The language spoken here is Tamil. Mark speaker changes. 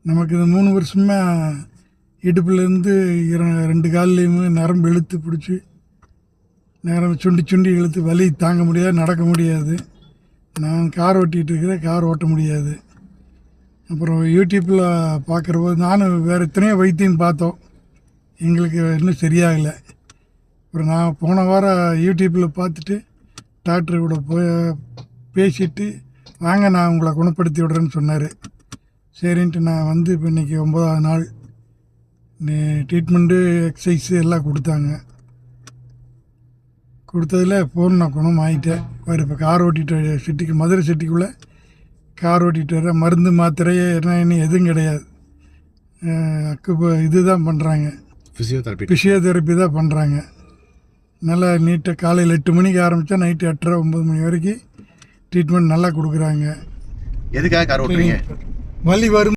Speaker 1: நமக்கு இந்த 3 வருஷமாக இடுப்புலேருந்து 2 கால்லையுமே நரம்பு இழுத்து பிடிச்சி நேரம் சுண்டி சுண்டி இழுத்து வலி தாங்க முடியாது, நடக்க முடியாது. நான் கார் ஓட்டிகிட்டு இருக்கிறேன், கார் ஓட்ட முடியாது. அப்புறம் யூடியூப்பில் பார்க்குறபோது நானும் வேறு எத்தனையோ வைத்தியம் பார்த்தோம், எங்களுக்கு இன்னும் சரியாகலை. அப்புறம் நான் போன வாரம் யூடியூப்பில் பார்த்துட்டு டாக்டர் கூட போய் பேசிவிட்டு வாங்க நான் உங்களை குணப்படுத்தி விடுறேன்னு சொன்னார். சரின்ட்டு நான் வந்து இப்போ இன்றைக்கி 9ஆவது நாள். ட்ரீட்மெண்ட்டு எக்ஸசைஸு எல்லாம் கொடுத்ததில் ஃபோன் நான் குணம் ஆகிட்டேன். வேறு இப்போ கார் ஓட்டிகிட்டு சிட்டிக்கு மதுரை சிட்டிக்குள்ளே கார் ஓட்டிகிட்டு வரேன். மருந்து மாத்திரையே என்ன எதுவும் கிடையாது. இது தான் பண்ணுறாங்க, ஃபிசியோதெரப்பி தான் பண்ணுறாங்க. நல்லா நீட்டாக காலையில் 8 மணிக்கு ஆரம்பித்தா நைட்டு 8:30 9 மணி வரைக்கும் ட்ரீட்மெண்ட் நல்லா கொடுக்குறாங்க.
Speaker 2: எதுக்காக கார் ஓட்டுறீங்க?
Speaker 1: வலி வரும்.